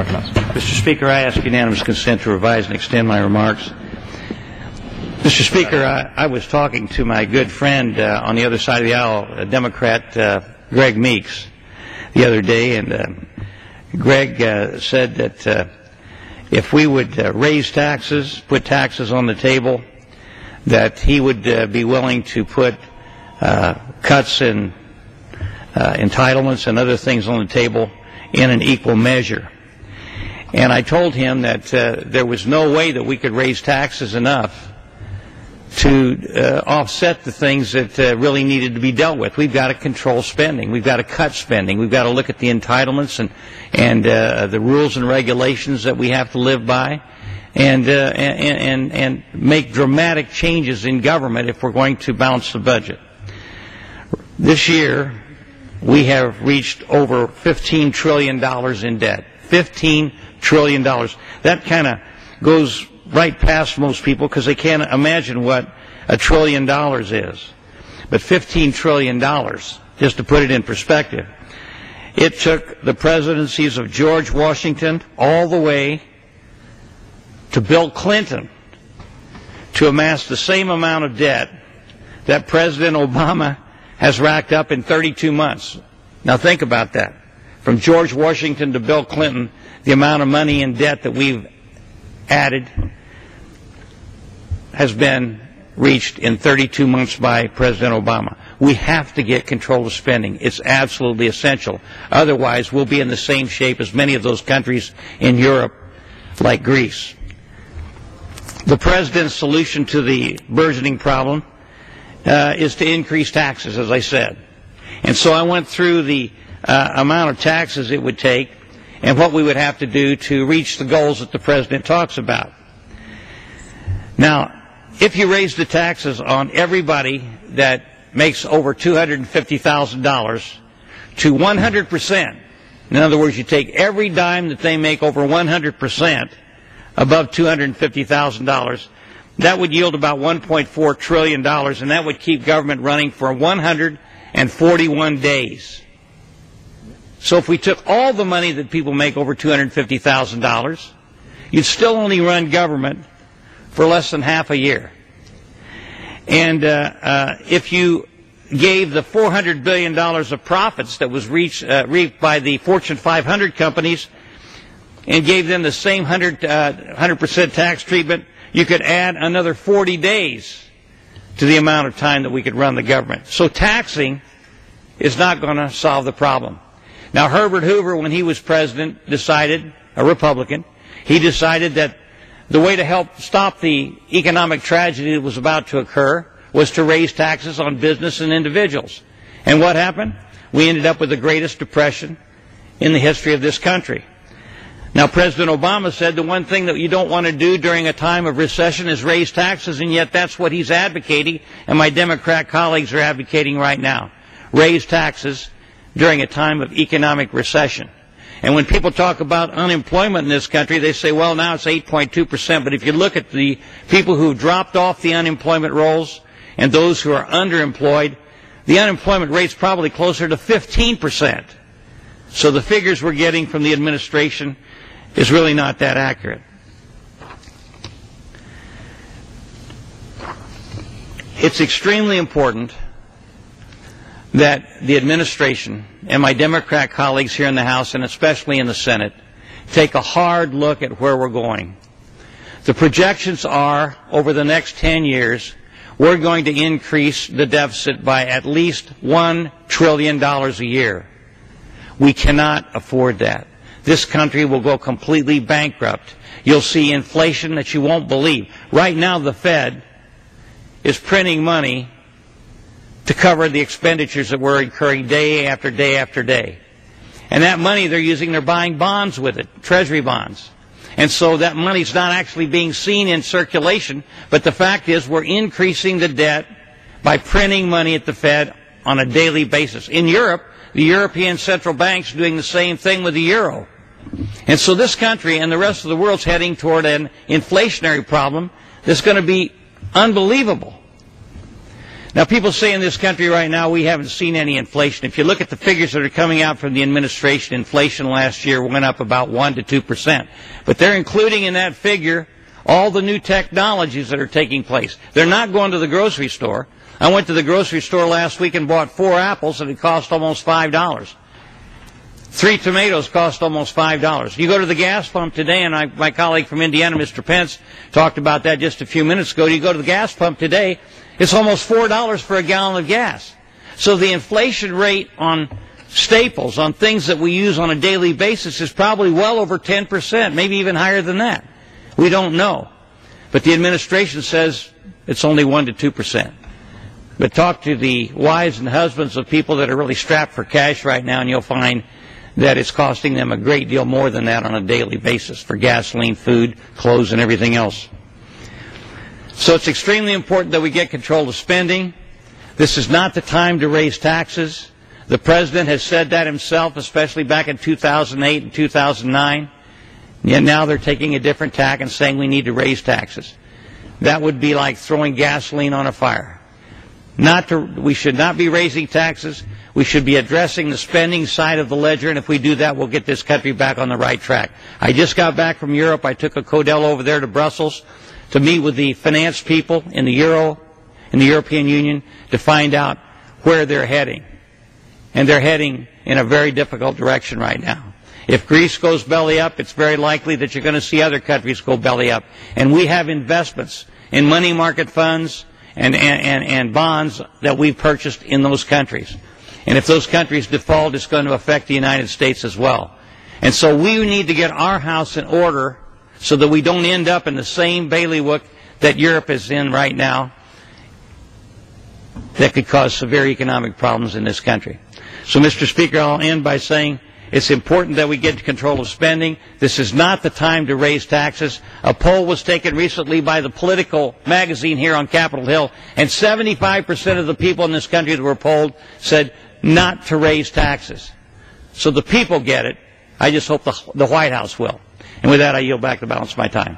Mr. Speaker, I ask unanimous consent to revise and extend my remarks. Mr. Speaker, I was talking to my good friend on the other side of the aisle, Democrat Greg Meeks, the other day, and Greg said that if we would raise taxes, put taxes on the table, that he would be willing to put cuts in entitlements and other things on the table in an equal measure. And I told him that there was no way that we could raise taxes enough to offset the things that really needed to be dealt with. We've got to control spending. We've got to cut spending. We've got to look at the entitlements and the rules and regulations that we have to live by, and make dramatic changes in government if we're going to balance the budget. This year, we have reached over $15 trillion in debt. $15 trillion. That kind of goes right past most people because they can't imagine what $1 trillion is. But $15 trillion, just to put it in perspective, it took the presidencies of George Washington all the way to Bill Clinton to amass the same amount of debt that President Obama has racked up in 32 months. Now think about that. From George Washington to Bill Clinton, the amount of money in debt that we've added has been reached in 32 months by President Obama. We have to get control of spending. It's absolutely essential. Otherwise, we'll be in the same shape as many of those countries in Europe, like Greece. The President's solution to the burgeoning problem is to increase taxes, as I said. And so I went through the amount of taxes it would take and what we would have to do to reach the goals that the President talks about. Now, if you raise the taxes on everybody that makes over $250,000 to 100%, in other words, you take every dime that they make over 100% above $250,000, that would yield about $1.4 trillion, and that would keep government running for 141 days. So if we took all the money that people make over $250,000, you'd still only run government for less than half a year. And if you gave the $400 billion of profits that was reaped by the Fortune 500 companies and gave them the same 100% tax treatment, you could add another 40 days to the amount of time that we could run the government. So taxing is not going to solve the problem. Now, Herbert Hoover, when he was president, decided, a Republican, he decided that the way to help stop the economic tragedy that was about to occur was to raise taxes on business and individuals. And what happened? We ended up with the greatest depression in the history of this country. Now, President Obama said the one thing that you don't want to do during a time of recession is raise taxes, and yet that's what he's advocating, and my Democrat colleagues are advocating right now. Raise taxes during a time of economic recession. And when people talk about unemployment in this country, they say, well, now it's 8.2%. But if you look at the people who dropped off the unemployment rolls and those who are underemployed, the unemployment rate's probably closer to 15%. So the figures we're getting from the administration is really not that accurate. It's extremely important that the administration and my Democrat colleagues here in the House and especially in the Senate take a hard look at where we're going. The projections are over the next 10 years we're going to increase the deficit by at least $1 trillion a year. We cannot afford that. This country will go completely bankrupt. You'll see inflation that you won't believe. Right now the Fed is printing money to cover the expenditures that we're incurring day after day after day. And that money they're using, they're buying bonds with it, treasury bonds. And so that money's not actually being seen in circulation, but the fact is we're increasing the debt by printing money at the Fed on a daily basis. In Europe, the European Central Bank's doing the same thing with the euro. And so this country and the rest of the world's heading toward an inflationary problem that's going to be unbelievable. Now, people say in this country right now we haven't seen any inflation. If you look at the figures that are coming out from the administration, inflation last year went up about 1 to 2%. But they're including in that figure all the new technologies that are taking place. They're not going to the grocery store. I went to the grocery store last week and bought 4 apples, and it cost almost $5. 3 tomatoes cost almost $5. You go to the gas pump today, and my colleague from Indiana, Mr. Pence, talked about that just a few minutes ago. You go to the gas pump today, it's almost $4 for a gallon of gas. So the inflation rate on staples, on things that we use on a daily basis, is probably well over 10%, maybe even higher than that. We don't know. But the administration says it's only 1 to 2%. But talk to the wives and husbands of people that are really strapped for cash right now, and you'll find that it's costing them a great deal more than that on a daily basis for gasoline, food, clothes, and everything else. So it's extremely important that we get control of spending. This is not the time to raise taxes. The president has said that himself, especially back in 2008 and 2009. Yet now they're taking a different tack and saying we need to raise taxes. That would be like throwing gasoline on a fire. We should not be raising taxes. We should be addressing the spending side of the ledger, and if we do that, we'll get this country back on the right track. I just got back from Europe. I took a Codell over there to Brussels to meet with the finance people in the European Union, to find out where they're heading. And they're heading in a very difficult direction right now. If Greece goes belly up, it's very likely that you're going to see other countries go belly up. And we have investments in money market funds and bonds that we've purchased in those countries. And if those countries default, it's going to affect the United States as well. And so we need to get our house in order so that we don't end up in the same bailiwick that Europe is in right now that could cause severe economic problems in this country. So, Mr. Speaker, I'll end by saying it's important that we get control of spending. This is not the time to raise taxes. A poll was taken recently by the Political magazine here on Capitol Hill, and 75% of the people in this country that were polled said not to raise taxes. So the people get it. I just hope the White House will. And with that, I yield back the balance of my time.